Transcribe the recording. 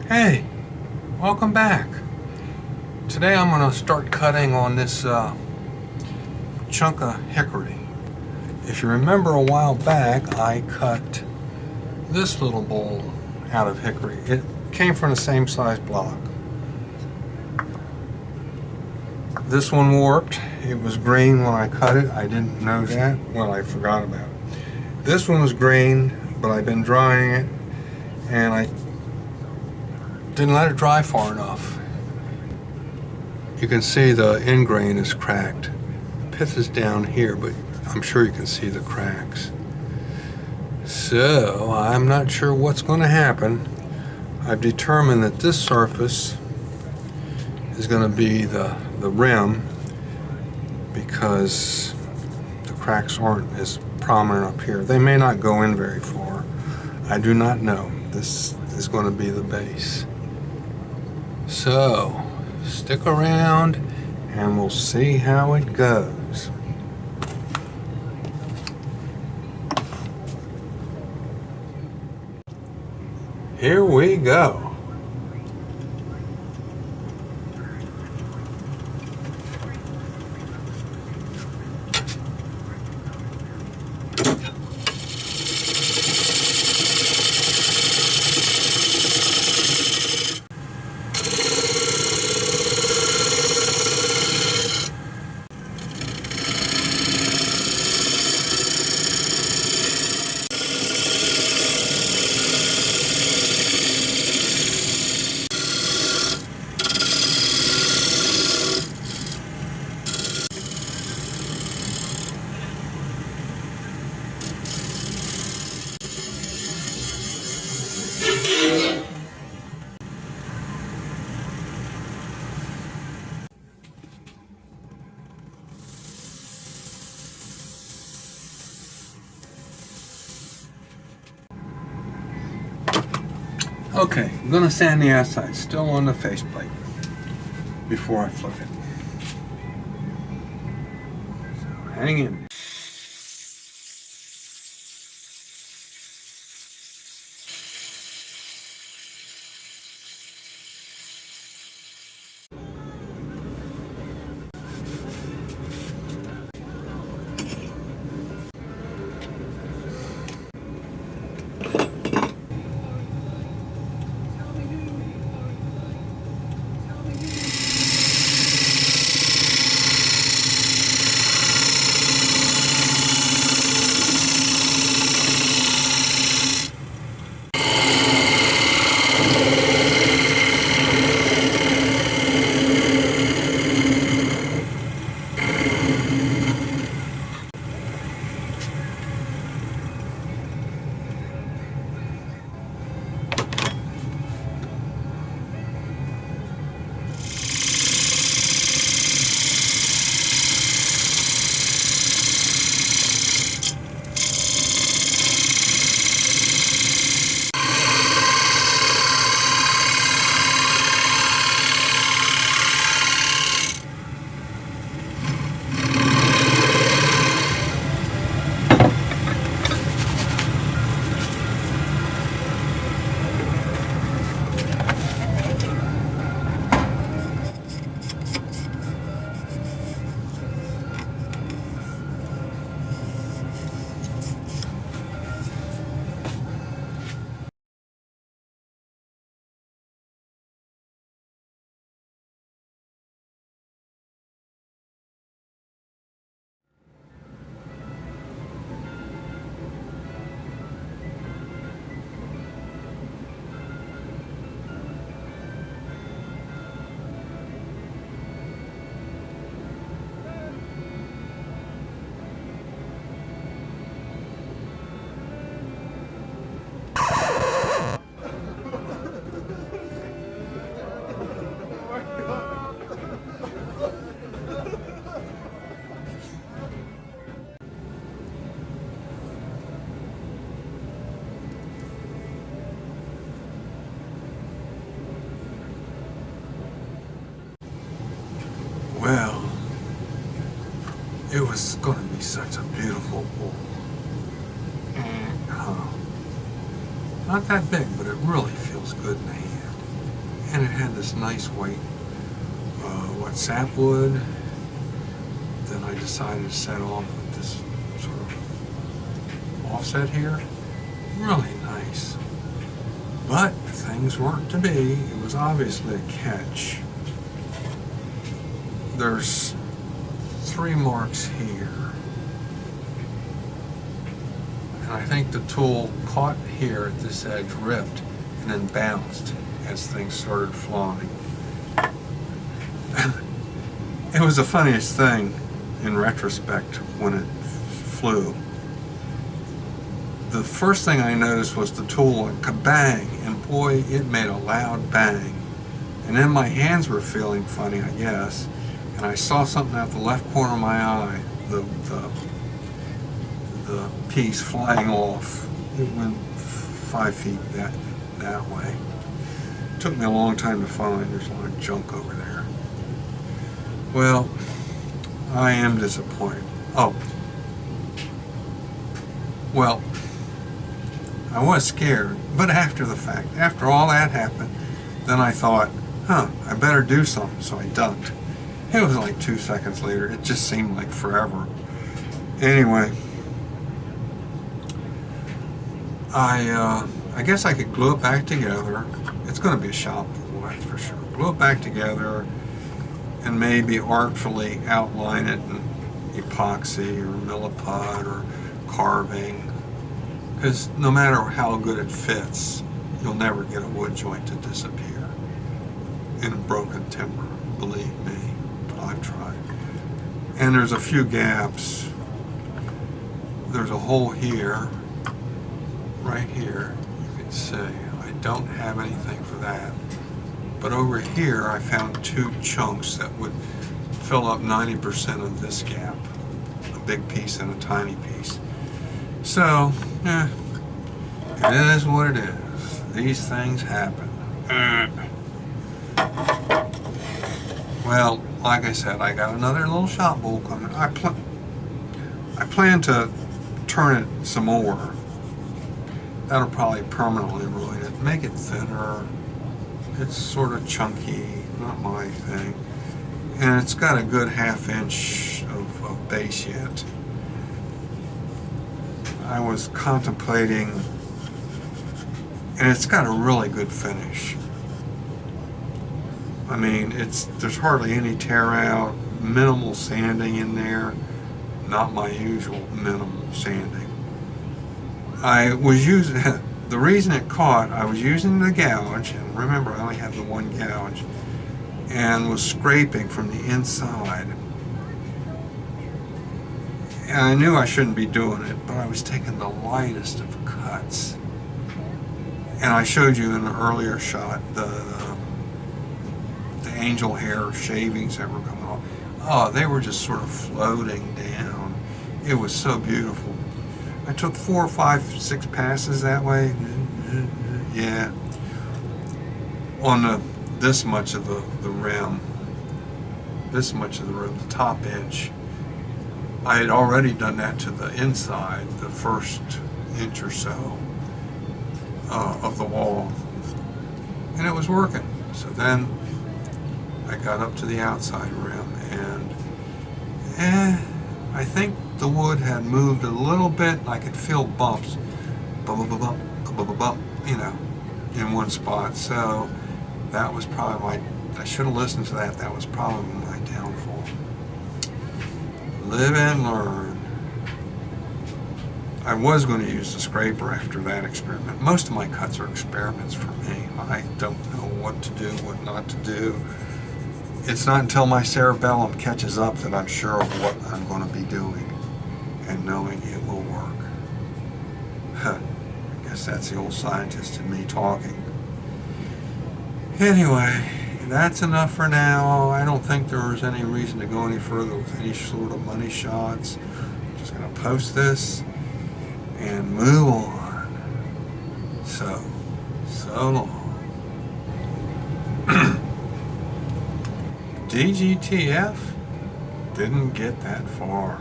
Hey, welcome back. Today I'm going to start cutting on this chunk of hickory. If you remember a while back, I cut this little bowl out of hickory. It came from the same size block. This one warped. It was green when I cut it. I didn't know that. Well, I forgot about it. This one was green, but I've been drying it and I didn't let it dry far enough. You can see the end grain is cracked. The pith is down here, but I'm sure you can see the cracks. So I'm not sure what's going to happen. I've determined that this surface is going to be the rim because the cracks aren't as prominent up here. They may not go in very far. I do not know. This is going to be the base. So stick around and we'll see how it goes. Here we go. Okay, I'm gonna sand the outside, still on the faceplate, before I flip it. So hang in. Well, it was going to be such a beautiful bowl. Not that big, but it really feels good in the hand. and it had this nice white sapwood. Then I decided to set off with this sort of offset here. Really nice. But things weren't to be. It was obviously a catch. There's 3 marks here. And I think the tool caught here at this edge, ripped, and then bounced as things started flying. It was the funniest thing in retrospect when it flew. The first thing I noticed was the tool went kabang, and boy, it made a loud bang. And then my hands were feeling funny, I guess, and I saw something out the left corner of my eye, the piece flying off. It went 5 feet that way. It took me a long time to find. There's a lot of junk over there. Well, I am disappointed. Oh, well, I was scared, but after the fact, after all that happened, then I thought, I better do something, so I ducked. It was like 2 seconds later. It just seemed like forever. Anyway, I guess I could glue it back together. It's going to be a shop pool, that's for sure. Glue it back together and maybe artfully outline it in epoxy or milliput or carving. Because no matter how good it fits, you'll never get a wood joint to disappear in broken timber, believe me. I've tried. And there's a few gaps. There's a hole here, right here, you can see. I don't have anything for that. But over here I found 2 chunks that would fill up 90% of this gap. A big piece and a tiny piece. So, it is what it is. These things happen. Well, like I said, I got another little shop bowl coming. I plan to turn it some more. That'll probably permanently ruin it. Make it thinner. It's sort of chunky, not my thing. And it's got a good 1/2 inch of base yet. I was contemplating, and it's got a really good finish. I mean, there's hardly any tear out, minimal sanding in there, not my usual minimal sanding. I was using, the reason it caught, I was using the gouge, and remember I only had the 1 gouge, and was scraping from the inside. And I knew I shouldn't be doing it, but I was taking the lightest of cuts. And I showed you in an earlier shot the angel hair shavings that were coming off. Oh, they were just sort of floating down. It was so beautiful. I took 4, 5, 6 passes that way. Yeah. On this much of the rim. This much of the rim, the top edge. I had already done that to the inside, the first inch or so of the wall. And it was working. So then I got up to the outside rim, and I think the wood had moved a little bit, and I could feel bumps, bump, bump, bump, bump, bump, bump, you know, in one spot. So that was probably I should have listened to that. That was probably my downfall. Live and learn. I was going to use the scraper after that experiment. Most of my cuts are experiments for me. I don't know what to do, what not to do. It's not until my cerebellum catches up that I'm sure of what I'm going to be doing and knowing it will work. I guess that's the old scientist in me talking. Anyway, that's enough for now. I don't think there's any reason to go any further with any sort of money shots. I'm just going to post this and move on. So long. DGTF didn't get that far.